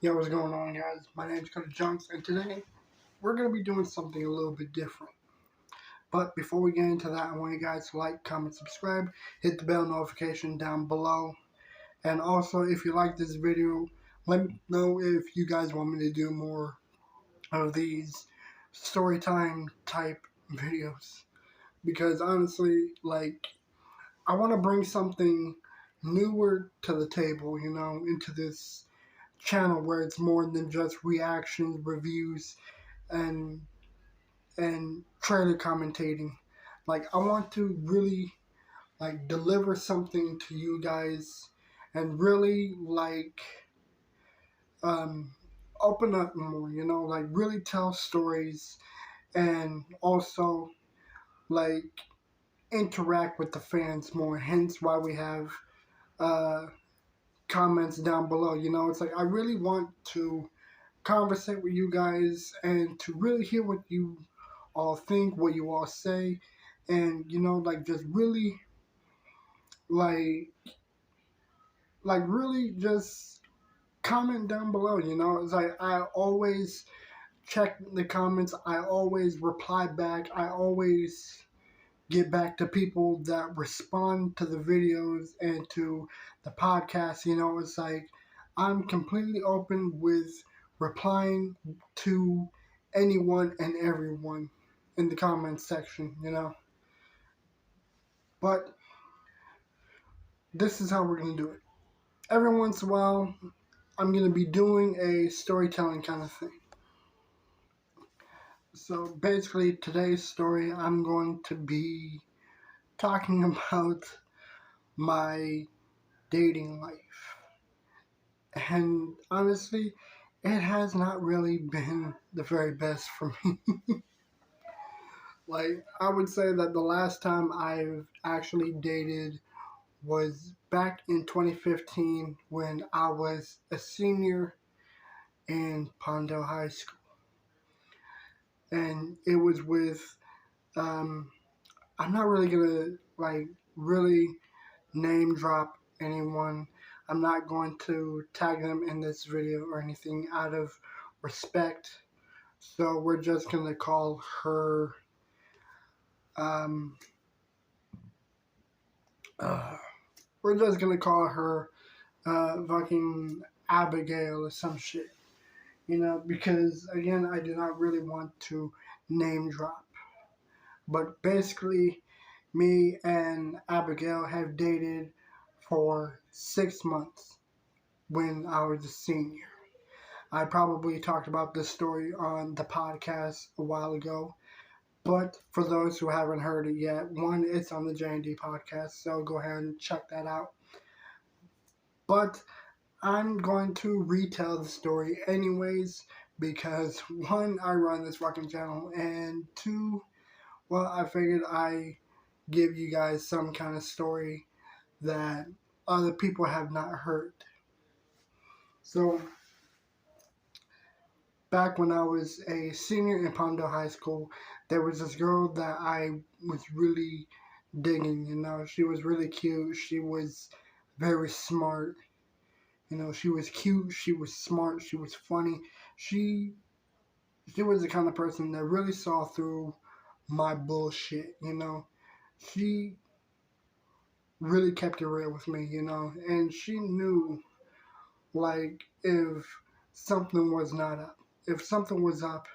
Yo, what's going on, guys? My name's Cody Jones, and today we're going to be doing something a little bit different. But before we get into that, I want you guys to like, comment, subscribe, hit the bell notification down below. And also, if you like this video, let me know if you guys want me to do more of these story time type videos. Because honestly, I want to bring something newer to the table, into this channel where it's more than just reactions, reviews, and trailer commentating. I want to really deliver something to you guys and really um open up more, really tell stories and also like interact with the fans more. Hence why we have uh comments down below. It's like I really want to conversate with you guys and to really hear what you all think, what you all say, and just really like really just comment down below. It's like I always check the comments, I always reply back, I always get back to people that respond to the videos and to the podcast. It's like I'm completely open with replying to anyone and everyone in the comments section, But this is how we're going to do it. Every once in a while, I'm going to be doing a storytelling kind of thing. So basically, today's story, I'm going to be talking about my dating life. And honestly, it has not really been the very best for me. I would say that the last time I've actually dated was back in 2015 when I was a senior in Panda High School. And it was with, I'm not really gonna really name drop anyone. I'm not going to tag them in this video or anything out of respect. So we're just gonna call her, we're just gonna call her, fucking Abigail or some shit. Because again, I do not really want to name drop. But basically, me and Abigail have dated for 6 months when I was a senior. I probably talked about this story on the podcast a while ago, but for those who haven't heard it yet, one, it's on the J&D podcast, so go ahead and check that out. But I'm going to retell the story anyways, because one, I run this fucking channel, and two, well, I figured I give you guys some kind of story that other people have not heard. So, back when I was a senior in Palmdale High School, there was this girl that I was really digging. She was really cute. She was very smart. She was cute. She was smart. She was funny. She was the kind of person that really saw through my bullshit. She really kept it real with me. And she knew if something was not up. If something was up,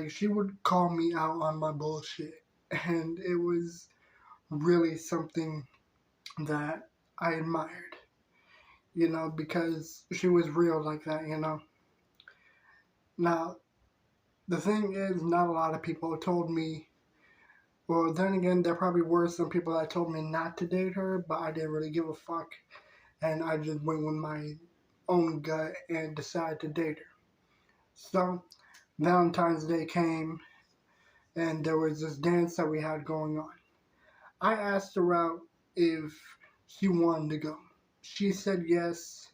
she would call me out on my bullshit. And it was really something that I admired, because she was real like that, Now, the thing is, not a lot of people told me, well, then again, there probably were some people that told me not to date her, but I didn't really give a fuck. And I just went with my own gut and decided to date her. So, Valentine's Day came, and there was this dance that we had going on. I asked her out if she wanted to go. She said yes,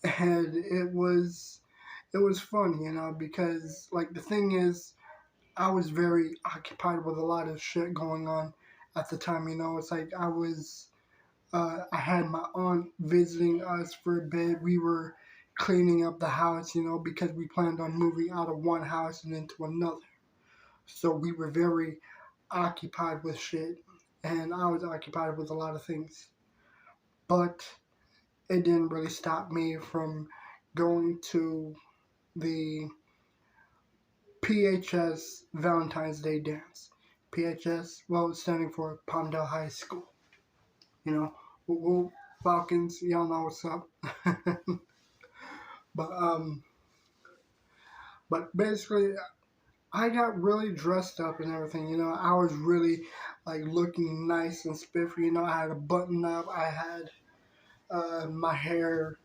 and it was fun, because the thing is, I was very occupied with a lot of shit going on at the time. It's like I had my aunt visiting us for a bit. We were cleaning up the house, because we planned on moving out of one house and into another. So we were very occupied with shit, and I was occupied with a lot of things. But it didn't really stop me from going to the PHS Valentine's Day dance. PHS, well, it's standing for Palmdale High School. You know, woo Falcons, y'all know what's up. but but basically, I got really dressed up and everything. I was really like looking nice and spiffy. I had a button up. I had my hair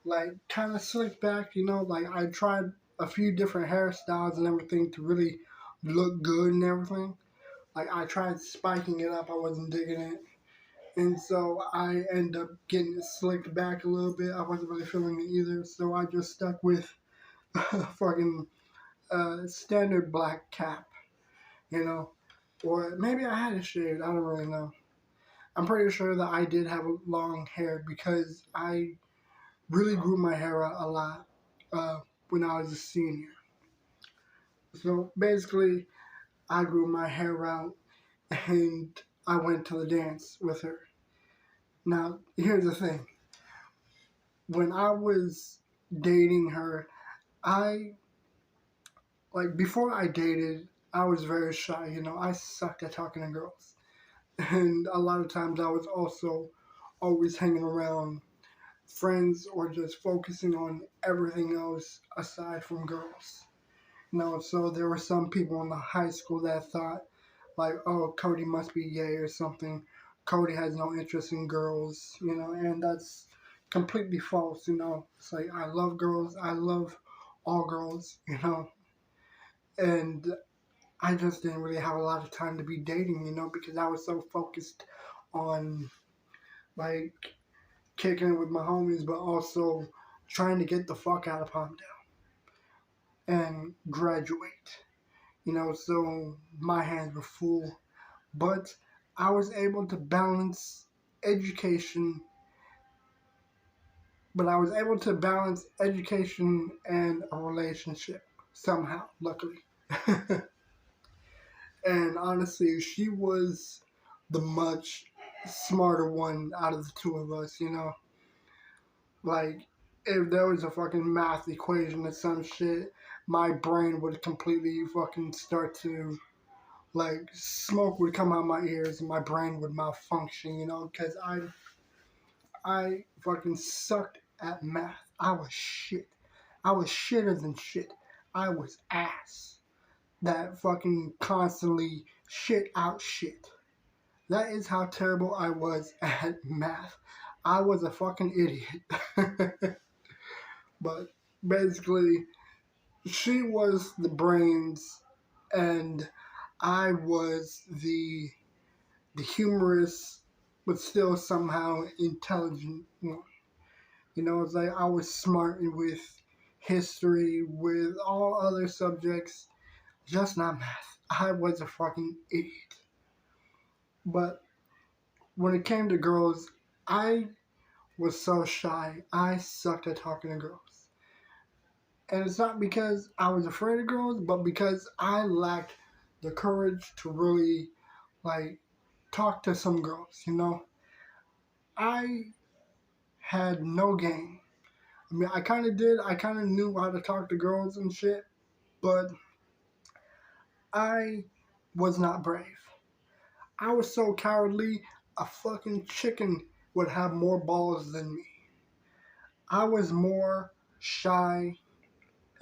like kind of slicked back. Like I tried a few different hairstyles and everything to really look good and everything. Like I tried spiking it up. I wasn't digging it. And so I ended up getting it slicked back a little bit. I wasn't really feeling it either. So I just stuck with fucking standard black cap, you know. Or maybe I had it shaved. I don't really know. I'm pretty sure that I did have long hair because I really grew my hair out a lot when I was a senior. So basically, I grew my hair out and I went to the dance with her. Now, here's the thing. When I was dating her, I, like, before I dated, I was very shy. I sucked at talking to girls. And a lot of times I was also always hanging around friends or just focusing on everything else aside from girls. So there were some people in the high school that thought, like, oh, Cody must be gay or something. Cody has no interest in girls, and that's completely false. It's like, I love girls, I love all girls, and I just didn't really have a lot of time to be dating, because I was so focused on, like, kicking it with my homies, but also trying to get the fuck out of Palmdale and graduate. So my hands were full. But I was able to balance education, and a relationship somehow, luckily. And honestly, she was the much smarter one out of the two of us, Like, if there was a fucking math equation or some shit, my brain would completely fucking start to, like, smoke would come out my ears and my brain would malfunction, because I fucking sucked at math. I was shit. I was shitter than shit. I was ass. That fucking constantly shit out shit. That is how terrible I was at math. I was a fucking idiot. But basically, she was the brains and I was the humorous but still somehow intelligent one. It's like I was smart with history, with all other subjects, just not math. I was a fucking idiot. But when it came to girls, I was so shy. I sucked at talking to girls. And it's not because I was afraid of girls, but because I lacked the courage to really, like, talk to some girls, I had no game. I mean, I kind of did. I kind of knew how to talk to girls and shit, but I was not brave. I was so cowardly, a fucking chicken would have more balls than me. I was more shy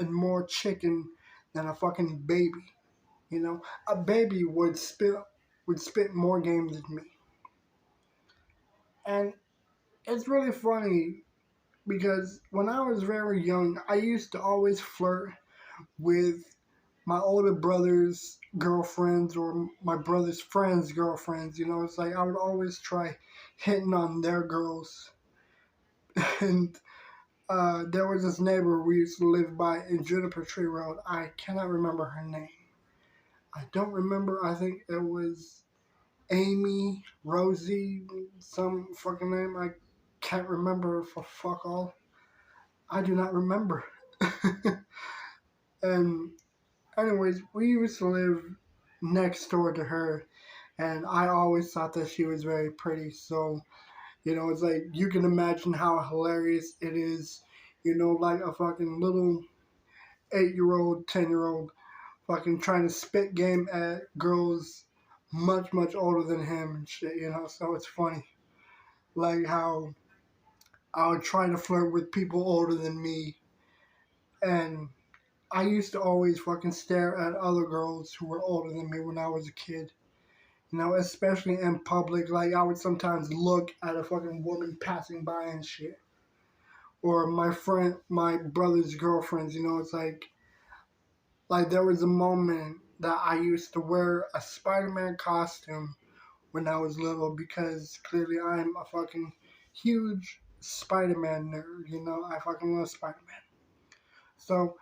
and more chicken than a fucking baby. A baby would spit more game than me. And it's really funny because when I was very young, I used to always flirt with my older brother's girlfriends or my brother's friends' girlfriends. It's like I would always try hitting on their girls. And there was this neighbor we used to live by in Juniper Tree Road. I cannot remember her name. I don't remember. I think it was Amy, Rosie, some fucking name. I can't remember for fuck all. I do not remember. And anyways, we used to live next door to her, and I always thought that she was very pretty. So, it's like you can imagine how hilarious it is, like a fucking little 8-year old, 10-year old fucking trying to spit game at girls much, much older than him and shit. So it's funny. Like how I would try to flirt with people older than me, and I used to always fucking stare at other girls who were older than me when I was a kid. Especially in public. Like, I would sometimes look at a fucking woman passing by and shit. Or my brother's girlfriends, it's like there was a moment that I used to wear a Spider-Man costume when I was little because clearly I'm a fucking huge Spider-Man nerd. I fucking love Spider-Man. So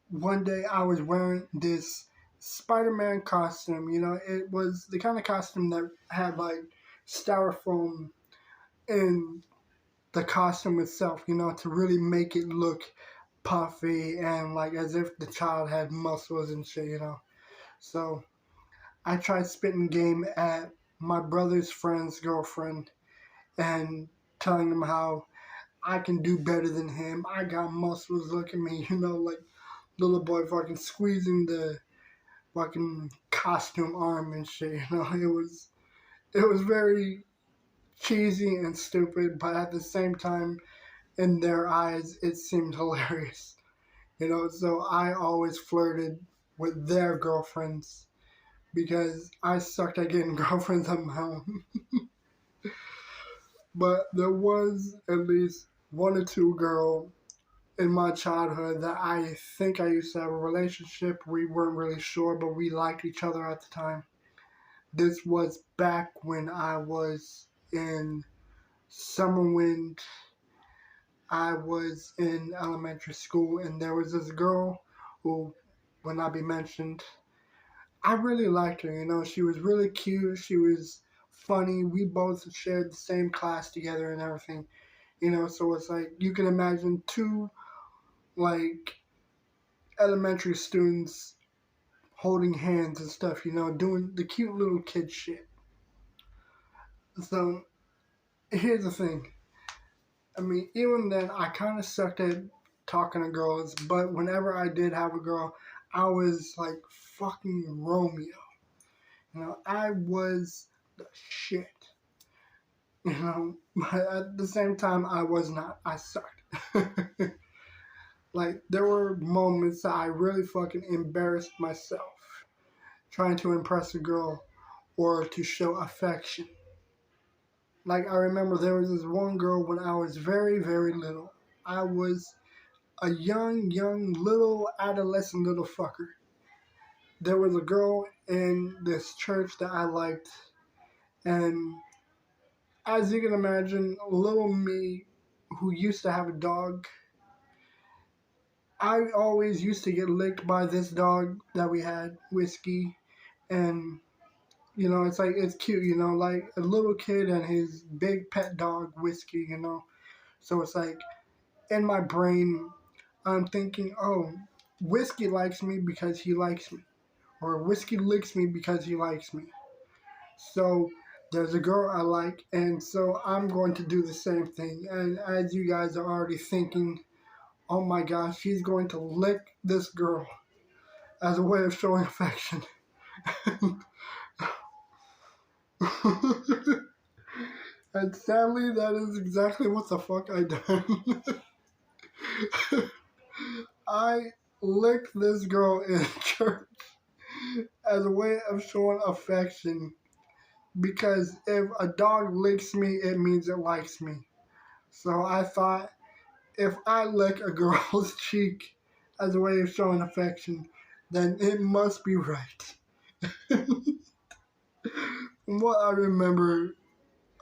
one day I was wearing this Spider-Man costume. It was the kind of costume that had like styrofoam in the costume itself, to really make it look puffy and like as if the child had muscles and shit. So I tried spitting game at my brother's friend's girlfriend and telling him how I can do better than him. I got muscles, look at me, like little boy fucking squeezing the fucking costume arm and shit. It was very cheesy and stupid, but at the same time, in their eyes, it seemed hilarious. So I always flirted with their girlfriends because I sucked at getting girlfriends of my own. But there was at least one or two girls in my childhood that I think I used to have a relationship. We weren't really sure, but we liked each other at the time. This was back when I was in summer when I was in elementary school, and there was this girl who will not be mentioned. I really liked her. She was really cute. She was funny. We both shared the same class together and everything. So it's like you can imagine two like elementary students holding hands and stuff. Doing the cute little kid shit. So here's the thing. I mean, even then, I kind of sucked at talking to girls, but whenever I did have a girl, I was like fucking Romeo. I was the shit. But at the same time, I was not. I sucked. Like, there were moments that I really fucking embarrassed myself trying to impress a girl or to show affection. Like, I remember there was this one girl when I was very, very little. I was a young, little adolescent little fucker. There was a girl in this church that I liked, and as you can imagine, little me, who used to have a dog, I always used to get licked by this dog that we had, Whiskey, and it's cute, like a little kid and his big pet dog, Whiskey. So it's like in my brain, I'm thinking, oh, Whiskey likes me because he likes me. Or Whiskey licks me because he likes me. So there's a girl I like, and so I'm going to do the same thing. And as you guys are already thinking, oh my gosh, she's going to lick this girl as a way of showing affection. And sadly, that is exactly what the fuck I done. I licked this girl in church as a way of showing affection because if a dog licks me, it means it likes me. So I thought if I lick a girl's cheek as a way of showing affection, then it must be right. From what I remember,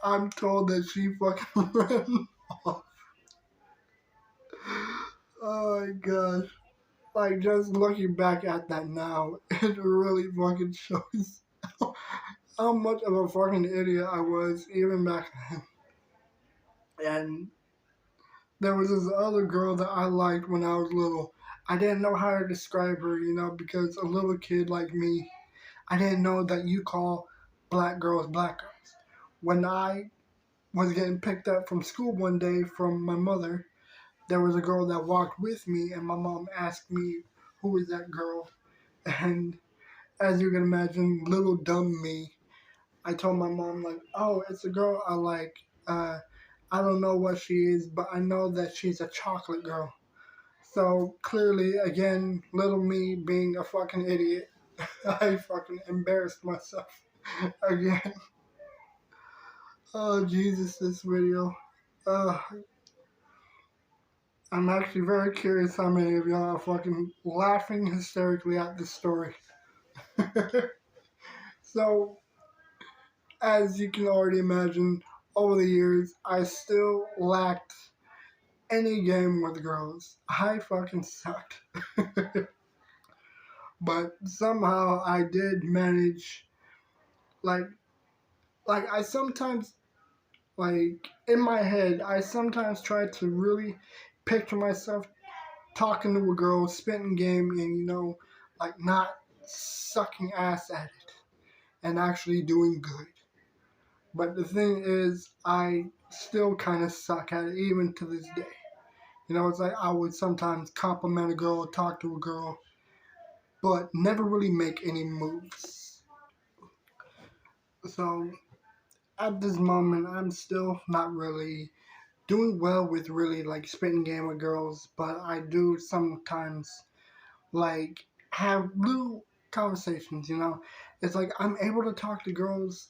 I'm told that she fucking ran off. Oh my gosh. Like, just looking back at that now, it really fucking shows how much of a fucking idiot I was even back then. And there was this other girl that I liked when I was little. I didn't know how to describe her, because a little kid like me, I didn't know that you call black girls black girls. When I was getting picked up from school one day from my mother, there was a girl that walked with me, and my mom asked me, "Who is that girl?" And as you can imagine, little dumb me, I told my mom, like, "Oh, it's a girl I like. I don't know what she is, but I know that she's a chocolate girl." So clearly, again, little me being a fucking idiot, I fucking embarrassed myself again. Oh, Jesus, this video. Uh, I'm actually very curious how many of y'all are fucking laughing hysterically at this story. So, as you can already imagine, over the years, I still lacked any game with girls. I fucking sucked. But somehow I did manage, like, I sometimes, like, in my head, I sometimes try to really picture myself talking to a girl, spitting game, and, like, not sucking ass at it and actually doing good. But the thing is, I still kind of suck at it, even to this day. It's like I would sometimes compliment a girl, talk to a girl, but never really make any moves. So at this moment, I'm still not really doing well with really like spitting game with girls, but I do sometimes like have little conversations. It's like I'm able to talk to girls.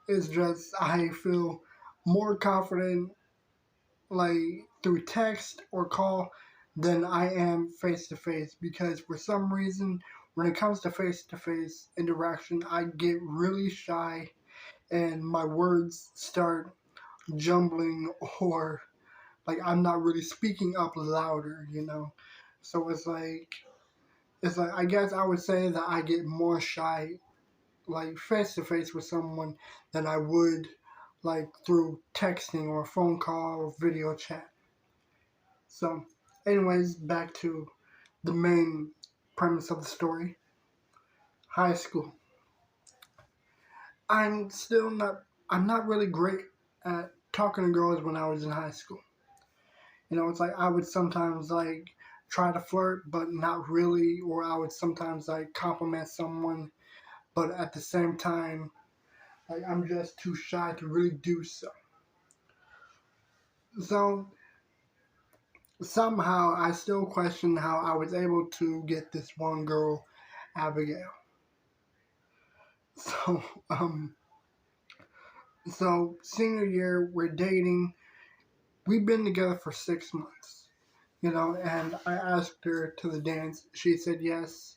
It's just I feel more confident like through text or call than I am face to face, because for some reason when it comes to face interaction I get really shy and my words start jumbling, or like I'm not really speaking up louder. So it's like I guess I would say that I get more shy like face to face with someone than I would like through texting or phone call or video chat. So, anyways, back to the main premise of the story. High school. I'm still not. I'm not really great at talking to girls when I was in high school. It's like I would sometimes like try to flirt, but not really, or I would sometimes like compliment someone, but at the same time, like I'm just too shy to really do so. So somehow I still question how I was able to get this one girl, Abigail. So, senior year, we're dating. We've been together for 6 months, and I asked her to the dance. She said yes.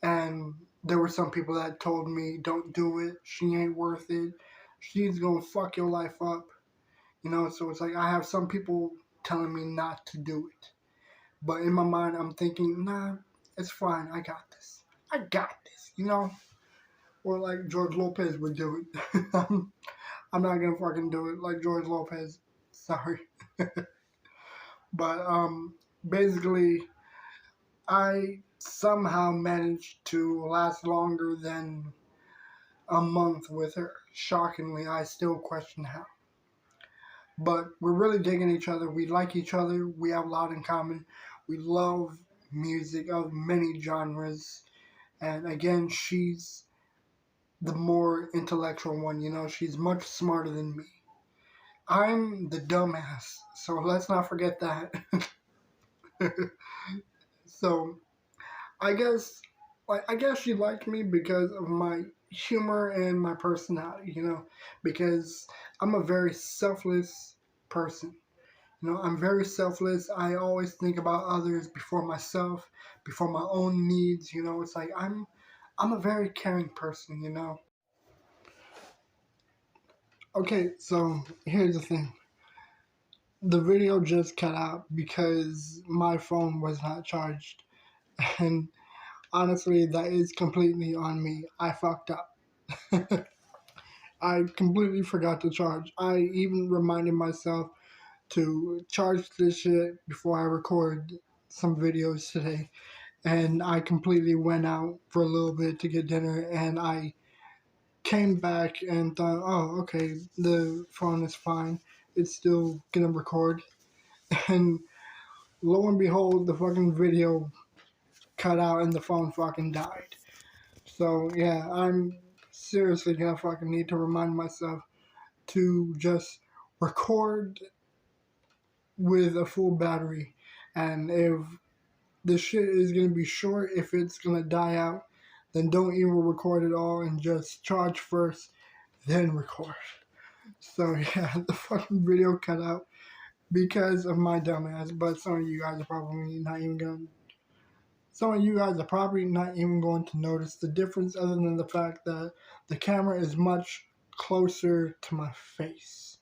And there were some people that told me, don't do it. She ain't worth it. She's gonna fuck your life up. So it's like I have some people telling me not to do it. But in my mind, I'm thinking, nah, it's fine. I got this. I got this. Or like George Lopez would do it. I'm not gonna fucking do it like George Lopez. Sorry. But basically, I somehow managed to last longer than a month with her. Shockingly, I still question how. But we're really digging each other. We like each other. We have a lot in common. We love music of many genres. And again, she's the more intellectual one. She's much smarter than me. I'm the dumbass, so let's not forget that. So I guess she liked me because of my humor and my personality. Because I'm a very selfless person. I'm very selfless. I always think about others before myself, before my own needs. It's like I'm a very caring person. Okay, so here's the thing. The video just cut out because my phone was not charged. And honestly, that is completely on me. I fucked up. I completely forgot to charge. I even reminded myself to charge this shit before I record some videos today. And I completely went out for a little bit to get dinner, and I came back and thought, oh, okay, the phone is fine. It's still gonna record. And lo and behold, the fucking video cut out and the phone fucking died. So yeah, I'm seriously gonna fucking need to remind myself to just record with a full battery. And if the shit is gonna be short, if it's gonna die out, then don't even record at all and just charge first, then record. So yeah, the fucking video cut out because of my dumbass. But some of you guys are probably not even gonna. Some of you guys are probably not even going to notice the difference, other than the fact that the camera is much closer to my face.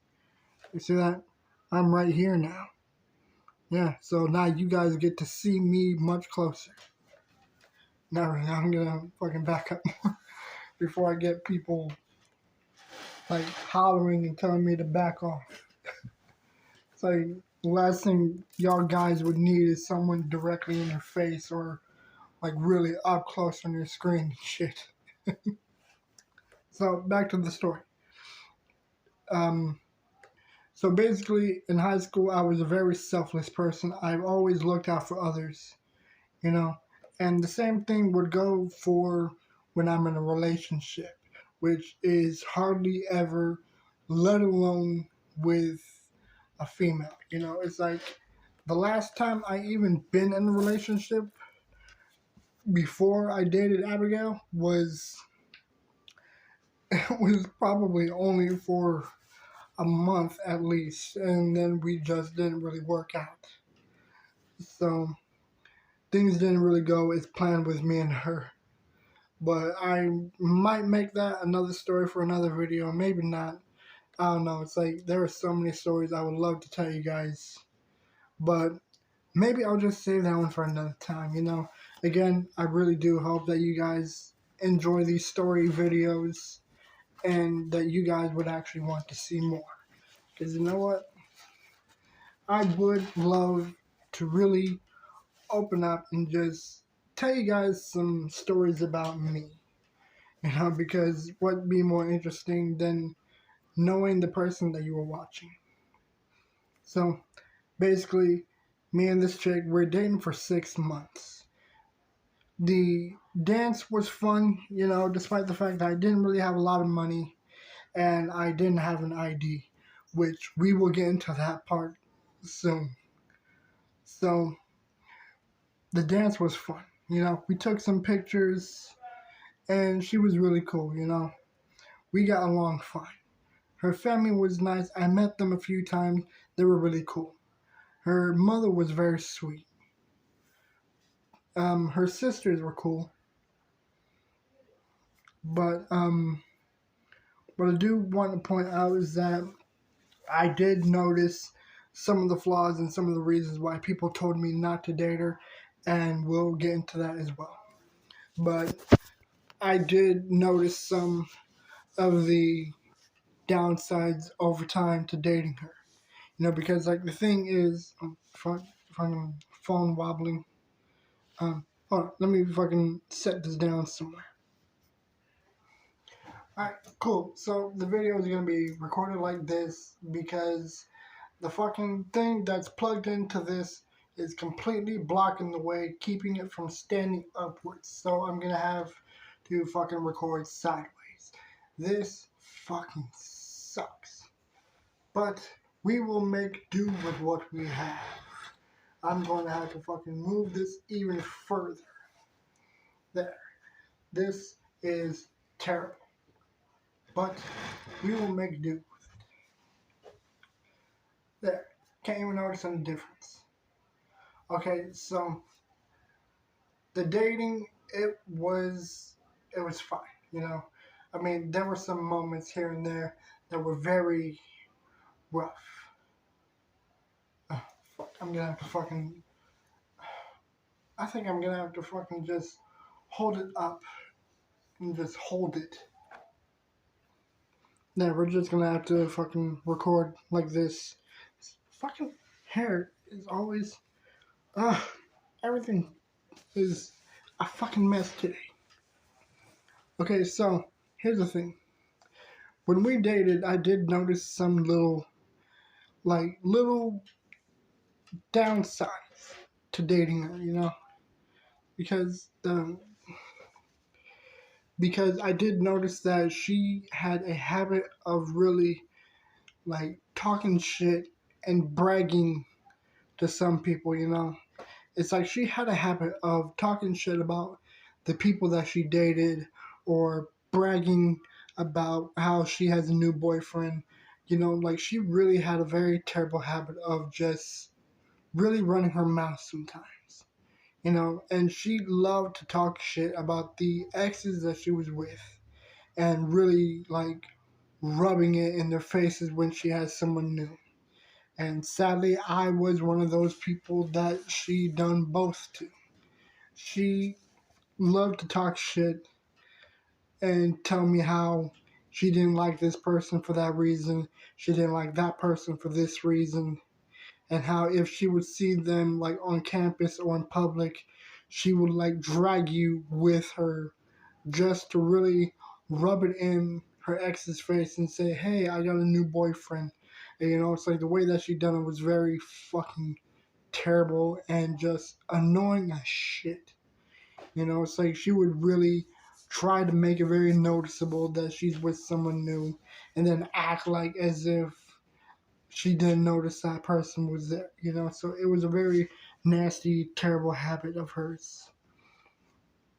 You see that? I'm right here now. Yeah, so now you guys get to see me much closer. Now I'm gonna fucking back up more before I get people like hollering and telling me to back off. It's like the last thing y'all guys would need is someone directly in your face or like really up close on your screen and shit. So back to the story. Um, so basically in high school I was a very selfless person. I've always looked out for others, you know. And the same thing would go for when I'm in a relationship, which is hardly ever, let alone with a female. You know, it's like the last time I even been in a relationship before I dated Abigail was it was probably only for a month at least, and then we just didn't really work out. So things didn't really go as planned with me and her. But I might make that another story for another video, maybe not. I don't know. It's like there are so many stories I would love to tell you guys, but maybe I'll just save that one for another time. You know, again, I really do hope that you guys enjoy these story videos and that you guys would actually want to see more. Because you know what? I would love to really open up and just tell you guys some stories about me. You know, because what'd be more interesting than knowing the person that you were watching? So basically, me and this chick, we're dating for 6 months. The dance was fun, you know, despite the fact that I didn't really have a lot of money and I didn't have an ID, which we will get into that part soon. So the dance was fun. You know, we took some pictures and she was really cool, you know. We got along fine. Her family was nice. I met them a few times. They were really cool. Her mother was very sweet. Her sisters were cool. But what I do want to point out is that I did notice some of the flaws and some of the reasons why people told me not to date her, and we'll get into that as well. But I did notice some of the downsides over time to dating her. You know, because like the thing is, fucking phone wobbling. Hold on, let me fucking set this down somewhere. Alright, cool. So the video is gonna be recorded like this because the fucking thing that's plugged into this is completely blocking the way, keeping it from standing upwards. So I'm gonna have to fucking record sideways. This fucking sucks. But we will make do with what we have. I'm going to have to fucking move this even further. There. This is terrible. But we will make do. There. Can't even notice any difference. Okay, so the dating, it was fine, you know. I mean, there were some moments here and there that were very rough. Fuck, I'm gonna have to fucking. I think I'm gonna have to fucking just hold it up and just hold it. Yeah, we're just gonna have to fucking record like this. fucking hair is always, uh, everything is a fucking mess today. Okay, so here's the thing. When we dated, I did notice some little downsides to dating her, because because I did notice that she had a habit of really like talking shit and bragging to some people. It's like she had a habit of talking shit about the people that she dated or bragging about how she has a new boyfriend. Like she really had a very terrible habit of just really running her mouth sometimes. And she loved to talk shit about the exes that she was with and really like rubbing it in their faces when she has someone new. And sadly, I was one of those people that she done both to. She loved to talk shit and tell me how she didn't like this person for that reason, she didn't like that person for this reason, and how if she would see them like on campus or in public, she would like drag you with her just to really rub it in her ex's face and say, "Hey, I got a new boyfriend." And, it's like the way that she done it was very fucking terrible and just annoying as shit. It's like she would really try to make it very noticeable that she's with someone new and then act like as if she didn't notice that person was there. So it was a very nasty, terrible habit of hers.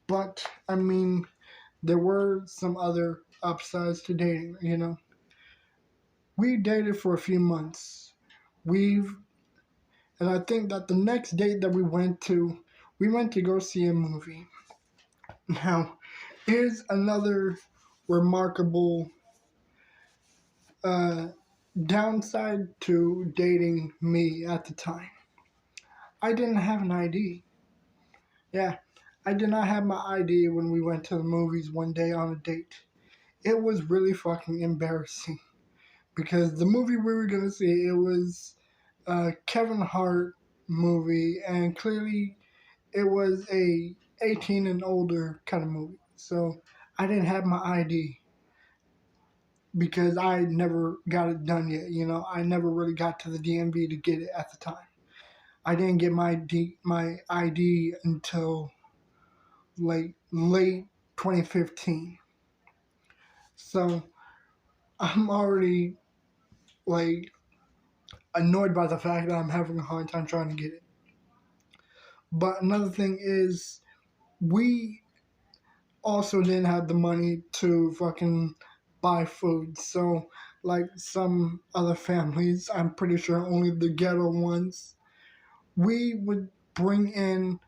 But, I mean, there were some other upsides to dating. We dated for a few months. We've, and I think that the next date that we went to go see a movie. Now, here's another remarkable uh, downside to dating me at the time. I didn't have an ID. Yeah, I did not have my ID when we went to the movies one day on a date. It was really fucking embarrassing because the movie we were gonna see, it was a Kevin Hart movie, and clearly it was a 18 and older kind of movie. So I didn't have my ID because I never got it done yet. I never really got to the DMV to get it at the time. I didn't get my ID until like late 2015. So I'm already like annoyed by the fact that I'm having a hard time trying to get it. But another thing is, we also didn't have the money to fucking buy food. So, like some other families, I'm pretty sure only the ghetto ones, we would bring in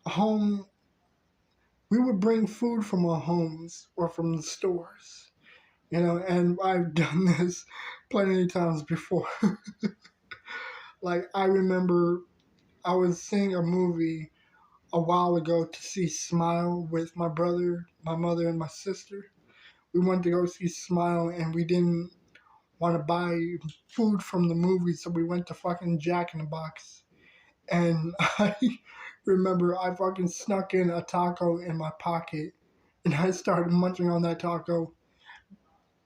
home, we would bring food from our homes or from the stores. And I've done this plenty of times before. Like, I remember I was seeing a movie a while ago to see Smile with my brother, my mother, and my sister. We went to go see Smile and we didn't want to buy food from the movie, so we went to fucking Jack in the Box. And I remember I fucking snuck in a taco in my pocket and I started munching on that taco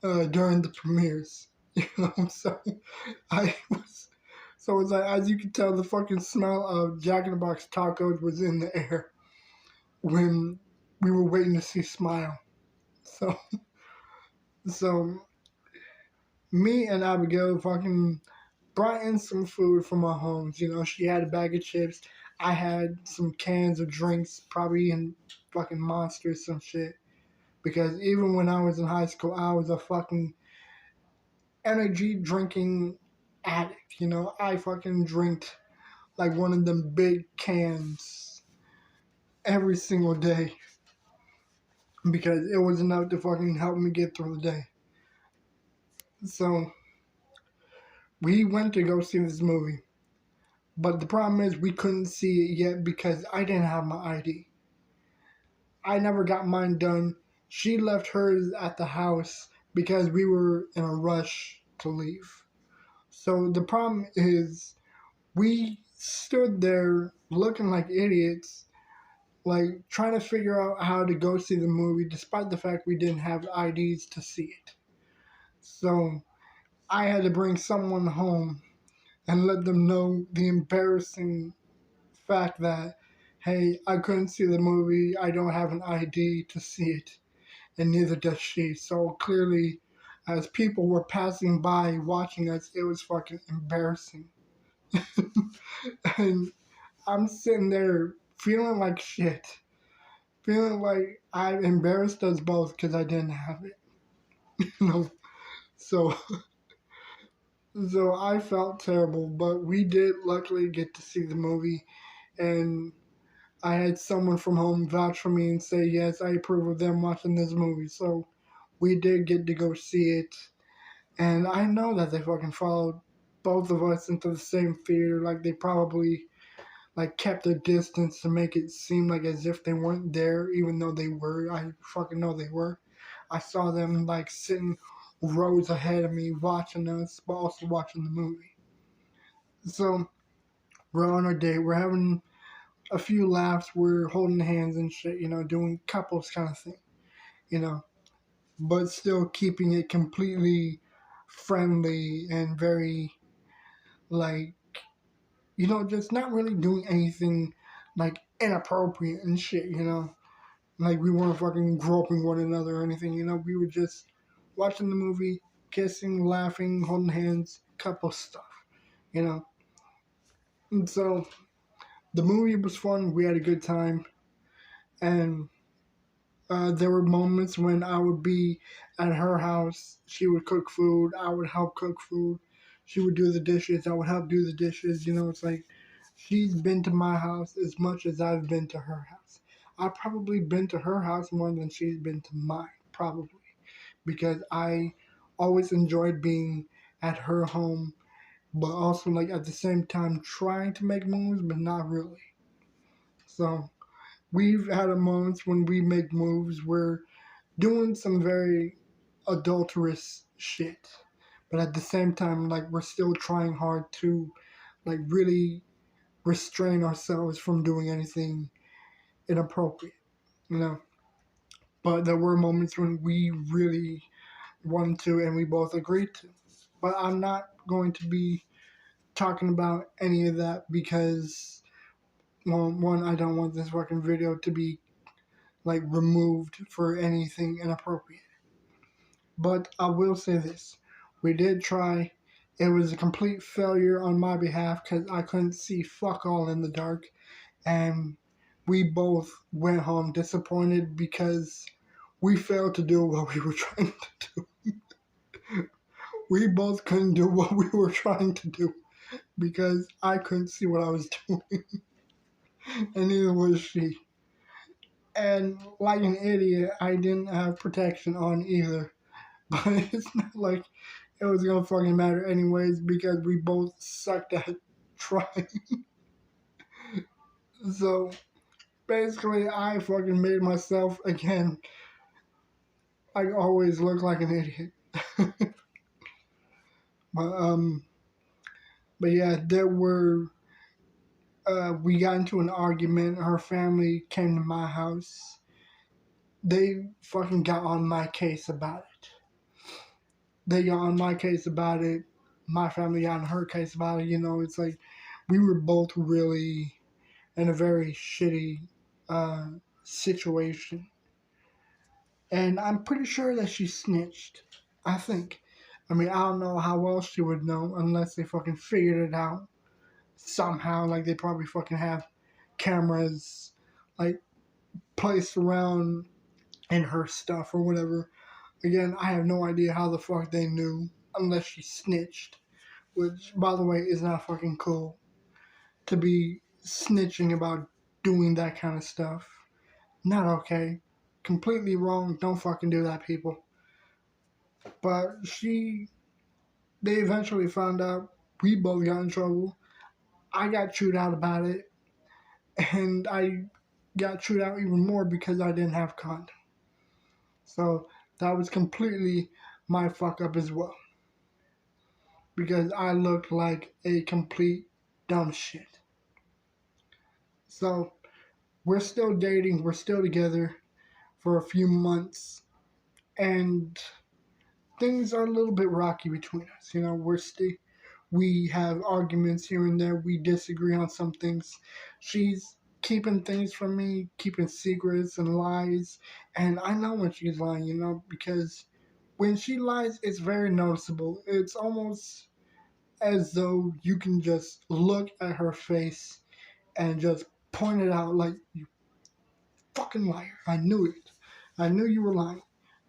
during the premieres. So I was. So it's like, as you can tell, the fucking smell of Jack in the Box tacos was in the air when we were waiting to see Smile. So, so me and Abigail fucking brought in some food from our homes. She had a bag of chips. I had some cans of drinks, probably in fucking Monsters, some shit. Because even when I was in high school, I was a fucking energy drinking addict. I fucking drank like one of them big cans every single day because it was enough to fucking help me get through the day. So we went to go see this movie. But the problem is we couldn't see it yet because I didn't have my ID. I never got mine done. She left hers at the house because we were in a rush to leave. So the problem is we stood there looking like idiots, like trying to figure out how to go see the movie, despite the fact we didn't have IDs to see it. So I had to bring someone home and let them know the embarrassing fact that, hey, I couldn't see the movie, I don't have an ID to see it, and neither does she. So clearly, as people were passing by watching us, it was fucking embarrassing. And I'm sitting there feeling like shit, feeling like I embarrassed us both because I didn't have it. You know, so so I felt terrible, but we did luckily get to see the movie, and I had someone from home vouch for me and say, yes, I approve of them watching this movie. So we did get to go see it. And I know that they fucking followed both of us into the same theater. Like they probably like kept a distance to make it seem like as if they weren't there, even though they were. I fucking know they were. I saw them like sitting rows ahead of me watching us, but also watching the movie. So we're on our date. We're having a few laughs. We're holding hands and shit, you know, doing couples kind of thing, you know, but still keeping it completely friendly and very, like, you know, just not really doing anything like inappropriate and shit, you know. Like we weren't fucking groping one another or anything, you know. We were just watching the movie, kissing, laughing, holding hands, couple stuff, you know. And so the movie was fun. We had a good time, and there were moments when I would be at her house. She would cook food. I would help cook food. She would do the dishes. I would help do the dishes. You know, it's like she's been to my house as much as I've been to her house. I've probably been to her house more than she's been to mine, probably, because I always enjoyed being at her home, but also like at the same time trying to make moves, but not really. So we've had a moments when we make moves where doing some very adulterous shit. But at the same time, like we're still trying hard to like really restrain ourselves from doing anything inappropriate, you know. But there were moments when we really wanted to and we both agreed to. But I'm not going to be talking about any of that because well, one, I don't want this fucking video to be like removed for anything inappropriate. But I will say this. We did try. It was a complete failure on my behalf because I couldn't see fuck all in the dark. And we both went home disappointed because we failed to do what we were trying to do. We both couldn't do what we were trying to do because I couldn't see what I was doing. And neither was she. And like an idiot, I didn't have protection on either. But it's not like it was gonna fucking matter anyways because we both sucked at trying. So basically, I fucking made myself again. I always look like an idiot. but but yeah, there were. We got into an argument. Her family came to my house. They fucking got on my case about it. They got on my case about it. My family got on her case about it. You know, it's like we were both really in a very shitty uh, situation. And I'm pretty sure that she snitched. I think. I mean, I don't know how else she would know unless they fucking figured it out somehow. Like, they probably fucking have cameras, like, placed around in her stuff or whatever. Again, I have no idea how the fuck they knew unless she snitched. Which, by the way, is not fucking cool to be snitching about doing that kind of stuff. Not okay. Completely wrong. Don't fucking do that, people. But they eventually found out. We both got in trouble. I got chewed out about it. And I got chewed out even more because I didn't have condom. So that was completely my fuck up as well. because I looked like a complete dumb shit. So we're still dating, we're still together for a few months, and things are a little bit rocky between us. We have arguments here and there. We disagree on some things. She's keeping things from me, keeping secrets and lies, and I know when she's lying. Because when she lies, it's very noticeable. It's almost as though you can just look at her face and just point it out like, you fucking liar. I knew it. I knew you were lying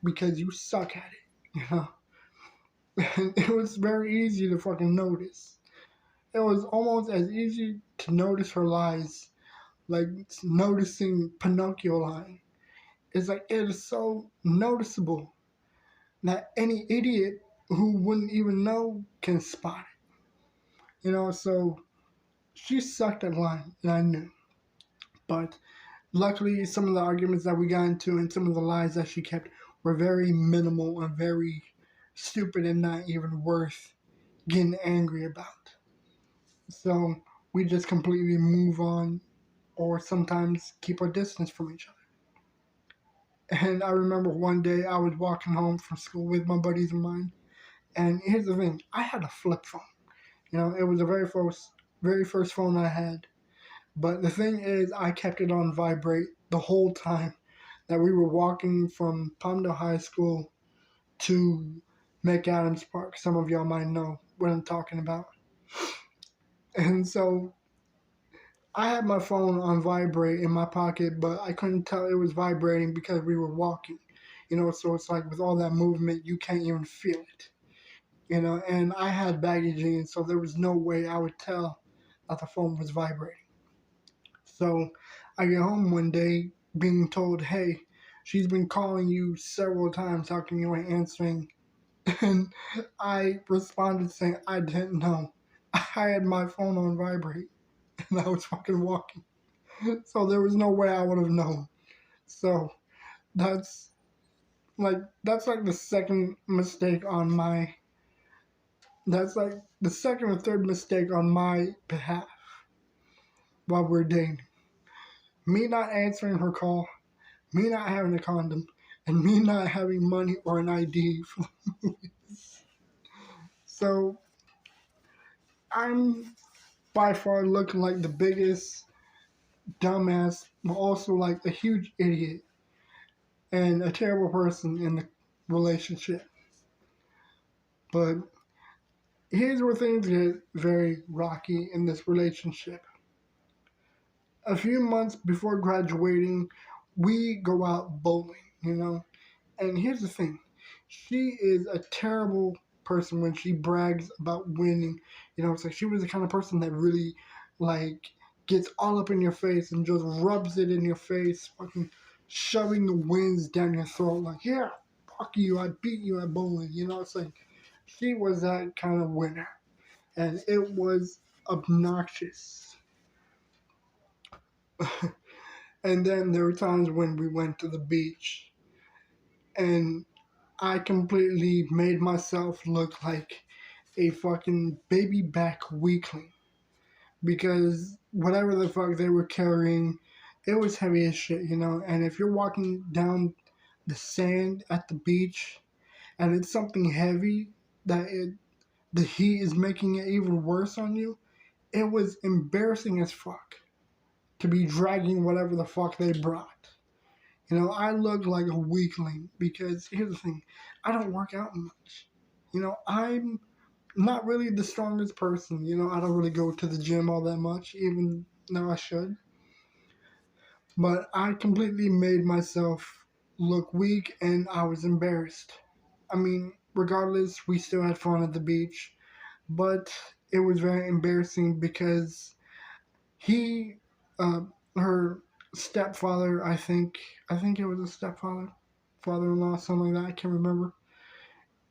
because you suck at it. And it was very easy to fucking notice. It was almost as easy to notice her lies, like noticing Pinocchio lying. It's like it is so noticeable that any idiot who wouldn't even know can spot it. So she sucked at lying, and I knew. But luckily, some of the arguments that we got into and some of the lies that she kept were very minimal and very stupid and not even worth getting angry about. So we just completely move on or sometimes keep our distance from each other. And I remember one day I was walking home from school with my buddies of mine. And here's the thing, I had a flip phone. It was the very first phone I had. But the thing is, I kept it on vibrate the whole time that we were walking from Palmdale High School to McAdams Park. Some of y'all might know what I'm talking about. And so I had my phone on vibrate in my pocket, but I couldn't tell it was vibrating because we were walking. So it's like with all that movement, you can't even feel it. And I had baggy jeans, so there was no way I would tell that the phone was vibrating. So I get home one day being told, hey, she's been calling you several times. How come you ain't answering? And I responded saying, I didn't know. I had my phone on vibrate and I was fucking walking. So there was no way I would have known. So that's that's like the second mistake on my that's like the second or third mistake on my behalf while we're dating. Me not answering her call, me not having a condom, and me not having money or an ID for the movies. So I'm by far looking like the biggest dumbass, but also like a huge idiot and a terrible person in the relationship. But here's where things get very rocky in this relationship. A few months before graduating, we go out bowling. And here's the thing, she is a terrible person when she brags about winning. It's like she was the kind of person that really, like, gets all up in your face and just rubs it in your face, fucking shoving the wins down your throat, like, yeah, fuck you, I beat you at bowling. It's like she was that kind of winner. And it was obnoxious. And then there were times when we went to the beach and I completely made myself look like a fucking baby back weakling because whatever the fuck they were carrying, it was heavy as shit. And if you're walking down the sand at the beach and it's something heavy the heat is making it even worse on you, it was embarrassing as fuck to be dragging whatever the fuck they brought. I look like a weakling because here's the thing, I don't work out much. I'm not really the strongest person. I don't really go to the gym all that much, even though I should. But I completely made myself look weak and I was embarrassed. I mean, regardless, we still had fun at the beach, but it was very embarrassing because he, uh, her stepfather, I think it was a stepfather, father-in-law, something like that, I can't remember.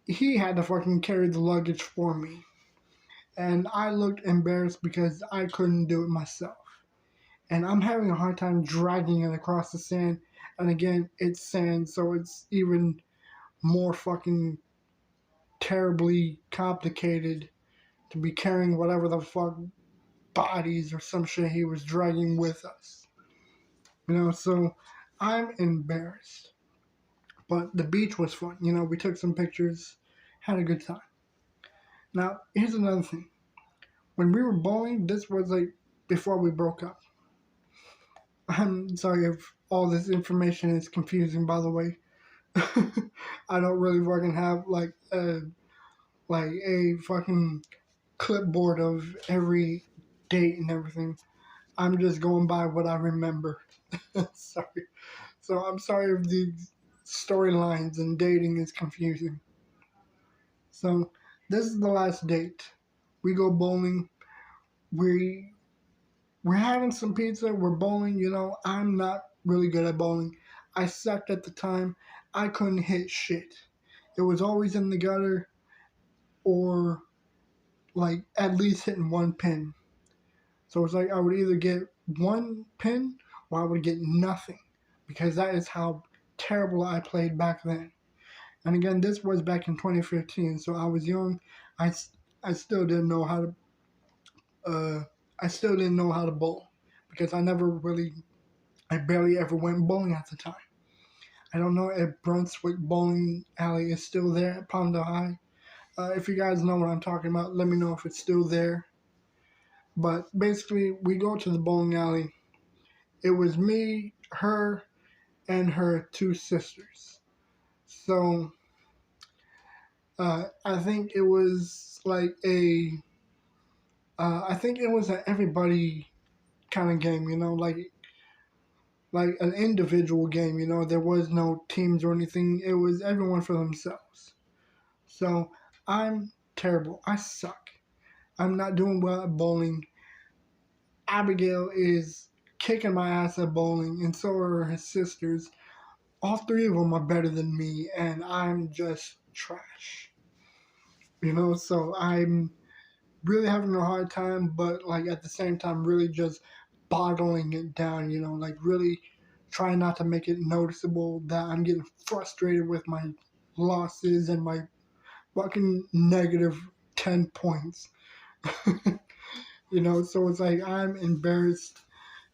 He had to fucking carry the luggage for me. And I looked embarrassed because I couldn't do it myself. And I'm having a hard time dragging it across the sand. And again, it's sand, so it's even more fucking terribly complicated to be carrying whatever the fuck bodies or some shit he was dragging with us. So I'm embarrassed. But the beach was fun. We took some pictures, had a good time. Now, here's another thing. When we were bowling, this was like before we broke up. I'm sorry if all this information is confusing, by the way. I don't really fucking have like a fucking clipboard of every date and everything. I'm just going by what I remember. Sorry. So I'm sorry if the storylines and dating is confusing. So this is the last date. We go bowling. We we're having some pizza. We're bowling. I'm not really good at bowling. I sucked at the time. I couldn't hit shit. It was always in the gutter or like at least hitting one pin. So it's like I would either get one pin or I would get nothing because that is how terrible I played back then. And again, this was back in 2015, so I was young. I, I still didn't know how to I still didn't know how to bowl because I barely ever went bowling at the time. I don't know if Brunswick Bowling Alley is still there at Panda High. If you guys know what I'm talking about, let me know if it's still there. But basically, we go to the bowling alley. It was me, her, and her two sisters. So I think it was I think it was an everybody kind of game, like an individual game. There was no teams or anything. It was everyone for themselves. So I'm terrible. I suck. I'm not doing well at bowling. Abigail is kicking my ass at bowling, and so are her sisters. All three of them are better than me, and I'm just trash. So I'm really having a hard time, but like at the same time, really just bottling it down, like really trying not to make it noticeable that I'm getting frustrated with my losses and my fucking negative 10 points. So it's like I'm embarrassed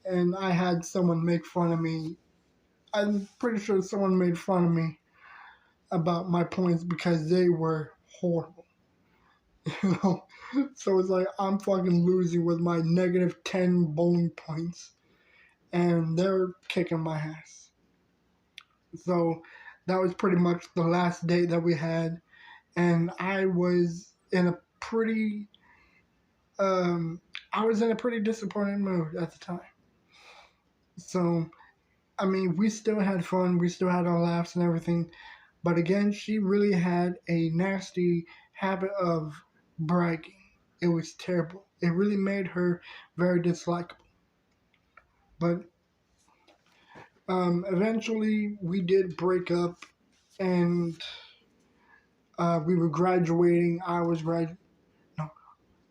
and I had someone make fun of me. I'm pretty sure someone made fun of me about my points because they were horrible. you know. So it's like I'm fucking losing with my negative 10 bowling points, and they're kicking my ass. So that was pretty much the last date that we had, and um, I was in a pretty disappointed mood at the time. So I mean, we still had fun, we still had our laughs and everything, but again, she really had a nasty habit of bragging. It was terrible. It really made her very dislikable. But eventually, we did break up, and we were graduating. No,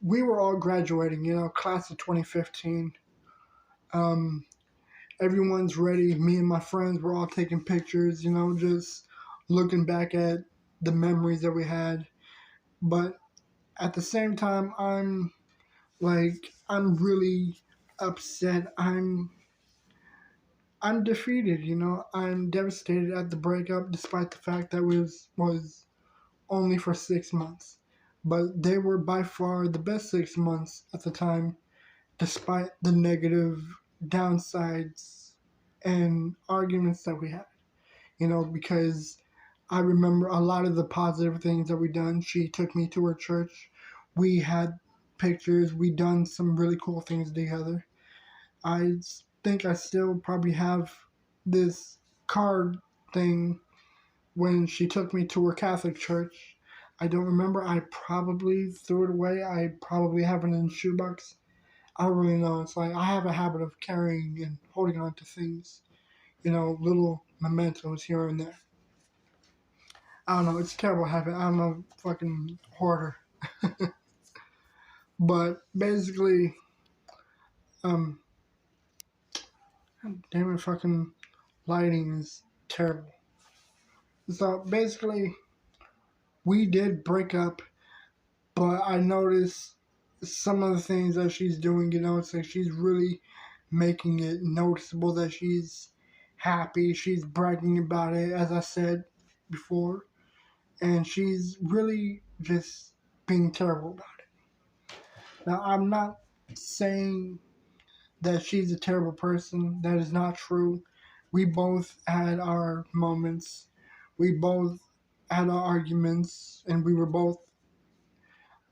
we were all graduating. Class of 2015. Um, Everyone's ready. Me and my friends were all taking pictures. Just looking back at the memories that we had. But at the same time, I'm really upset. I'm defeated, I'm devastated at the breakup despite the fact that it was only for 6 months. But they were by far the best 6 months at the time, despite the negative downsides and arguments that we had. Because I remember a lot of the positive things that we done. She took me to her church. We had pictures. We done some really cool things together. I think I still probably have this card thing when she took me to her Catholic church. I don't remember. I probably threw it away. I probably have it in a shoebox. I don't really know. It's like I have a habit of carrying and holding on to things, little mementos here and there. I don't know. It's a terrible habit. I'm a fucking hoarder. But basically, um, damn it, fucking lighting is terrible. So basically, we did break up, but I noticed some of the things that she's doing, it's like she's really making it noticeable that she's happy. She's bragging about it, as I said before, and she's really just being terrible about it. Now, I'm not saying that she's a terrible person. That is not true. We both had our moments. We both had our arguments, and we were both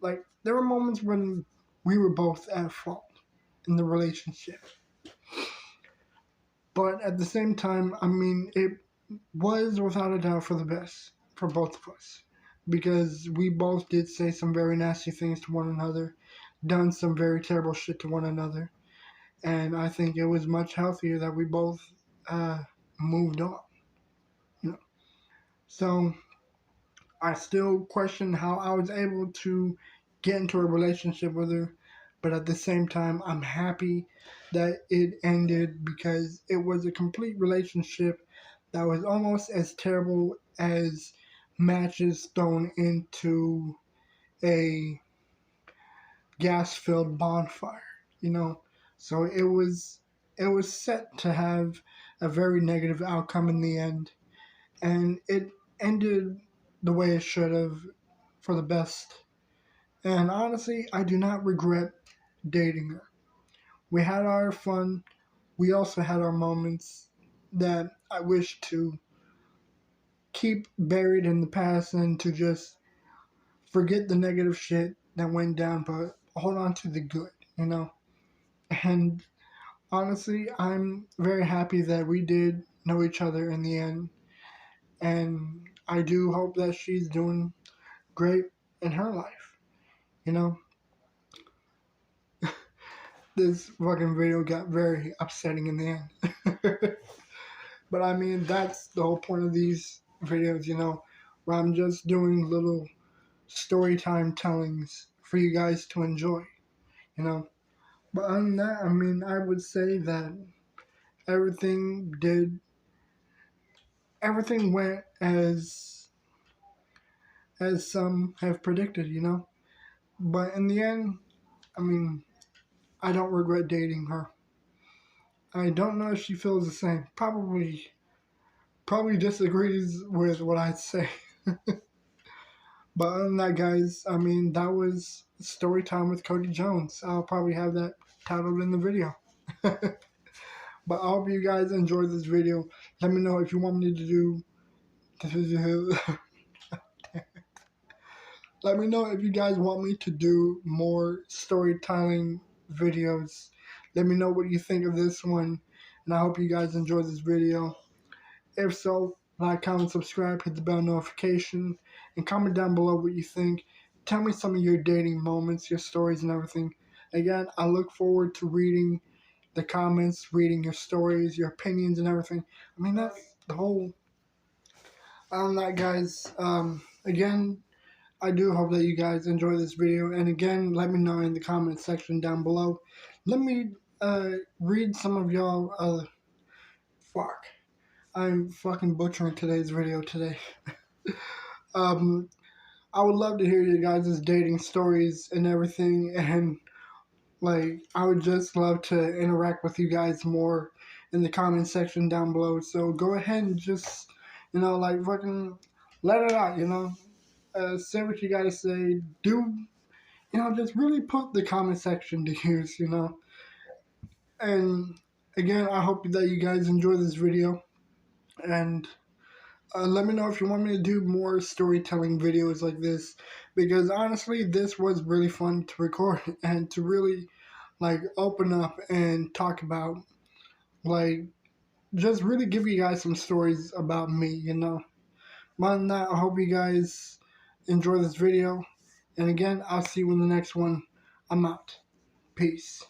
like, there were moments when we were both at fault in the relationship. But at the same time, I mean, it was without a doubt for the best for both of us. Because we both did say some very nasty things to one another, done some very terrible shit to one another. And I think it was much healthier that we both uh, moved on. You know? So I still question how I was able to get into a relationship with her, but at the same time, I'm happy that it ended because it was a complete relationship that was almost as terrible as matches thrown into a gas-filled bonfire, you know. So it was set to have a very negative outcome in the end, and it ended the way it should have for the best. And honestly, I do not regret dating her. We had our fun. We also had our moments that I wish to keep buried in the past and to just forget the negative shit that went down, but hold on to the good. And honestly, I'm very happy that we did know each other in the end. And I do hope that she's doing great in her life. You know, this fucking video got very upsetting in the end. But I mean, that's the whole point of these videos, where I'm just doing little story time tellings for you guys to enjoy, you know. But other than that, I mean, I would say that everything did, everything went as some have predicted. But in the end, I mean, I don't regret dating her. I don't know if she feels the same. Probably disagrees with what I'd say. But other than that, guys, I mean, that was Story Time with Cody Jones. I'll probably have that titled in the video. But I hope you guys enjoyed this video. Let me know if you want me to do. Let me know if you guys want me to do more storytelling videos. Let me know what you think of this one. And I hope you guys enjoyed this video. If so, like, comment, subscribe, hit the bell notification, and comment down below what you think. Tell me some of your dating moments, your stories, and everything. Again, I look forward to reading the comments, reading your stories, your opinions, and everything. I mean, that's the whole. On that, guys. Again, I do hope that you guys enjoy this video. And again, let me know in the comment section down below. Let me read some of y'all. Fuck. I'm fucking butchering today's video today. I would love to hear you guys' dating stories and everything, and like, I would just love to interact with you guys more in the comment section down below. So go ahead and just, like, fucking let it out, say what you gotta say. Do, just really put the comment section to use. And again, I hope that you guys enjoy this video, and let me know if you want me to do more storytelling videos like this, because honestly, this was really fun to record and to really, like, open up and talk about, like, just really give you guys some stories about me. Other than that, I hope you guys enjoy this video, and again, I'll see you in the next one. I'm out. Peace.